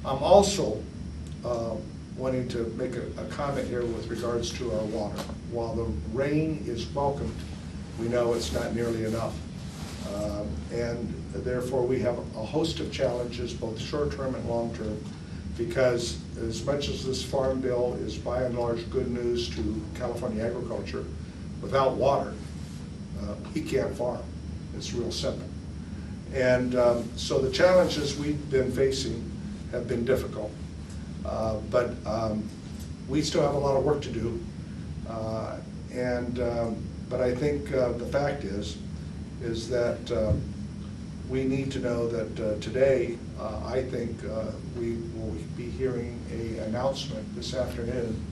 I'm also wanting to make a comment here with regards to our water. While the rain is welcomed, we know it's not nearly enough. And therefore we have a host of challenges, both short-term and long-term, because as much as this farm bill is by and large good news to California agriculture, without water, we can't farm. It's real simple. And so the challenges we've been facing have been difficult. But we still have a lot of work to do. But I think the fact is that we need to know that today, I think we will be hearing an announcement this afternoon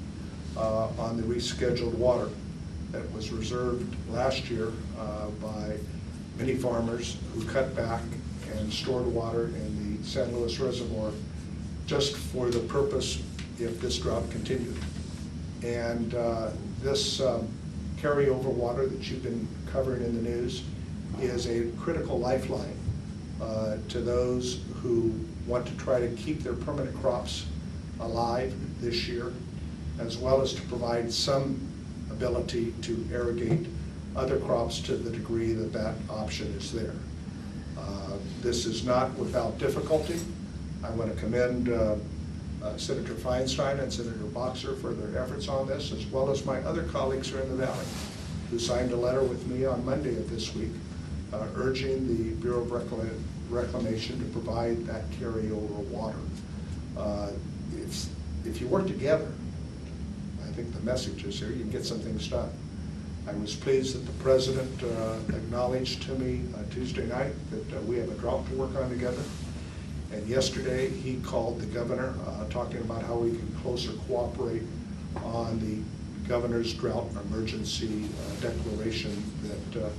on the rescheduled water that was reserved last year by many farmers who cut back and stored water in the San Luis Reservoir just for the purpose if this drought continued. And this carryover water that you've been covering in the news is a critical lifeline to those who want to try to keep their permanent crops alive this year, as well as to provide some ability to irrigate other crops to the degree that that option is there. This is not without difficulty. I want to commend Senator Feinstein and Senator Boxer for their efforts on this, as well as my other colleagues here in the Valley, who signed a letter with me on Monday of this week urging the Bureau of Reclamation to provide that carryover water. If you work together, I think the message is here, you can get some things done. I was pleased that the President acknowledged to me Tuesday night that we have a drought to work on together. And yesterday he called the governor talking about how we can closer cooperate on the governor's drought emergency declaration that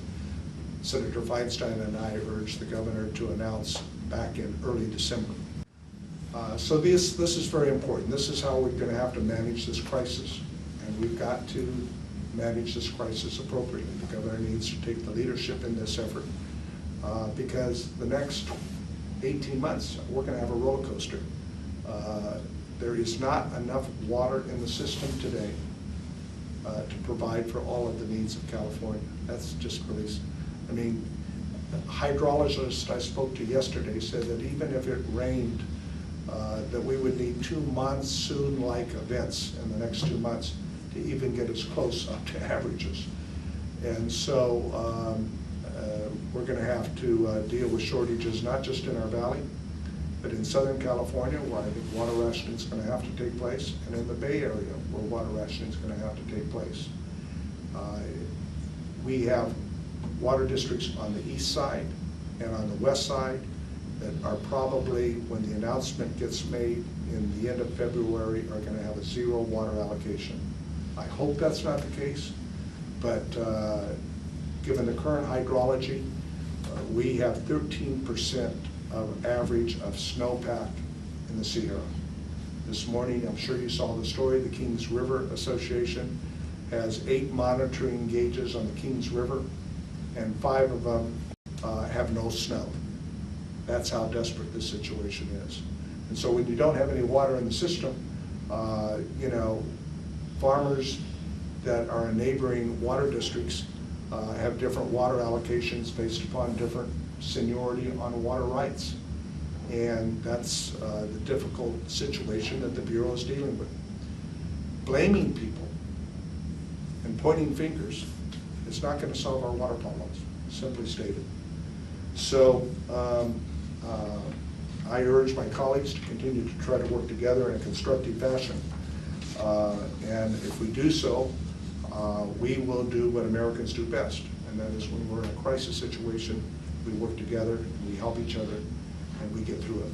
Senator Feinstein and I urged the governor to announce back in early December. So this is very important. This is how we're going to have to manage this crisis. And we've got to manage this crisis appropriately. The governor needs to take the leadership in this effort because the next 18 months, we're going to have a roller coaster. There is not enough water in the system today to provide for all of the needs of California. That's just really, I mean, the hydrologist I spoke to yesterday said that even if it rained, that we would need 2 monsoon-like events in the next 2 months to even get us close up to averages. And so we're going to have to deal with shortages not just in our valley, but in Southern California, where I think water rationing is going to have to take place, and in the Bay Area, where water rationing is going to have to take place. We have water districts on the east side and on the west side that are probably, when the announcement gets made in the end of February, are going to have a 0 water allocation. I hope that's not the case, but given the current hydrology, we have 13% of average of snowpack in the Sierra. This morning, I'm sure you saw the story, the Kings River Association has 8 monitoring gauges on the Kings River, and 5 of them have no snow. That's how desperate this situation is. And so when you don't have any water in the system, you know, farmers that are in neighboring water districts have different water allocations based upon different seniority on water rights. And that's the difficult situation that the Bureau is dealing with. Blaming people and pointing fingers is not going to solve our water problems, simply stated. So I urge my colleagues to continue to try to work together in a constructive fashion. And if we do so, we will do what Americans do best, and that is when we're in a crisis situation, we work together, we help each other, and we get through it.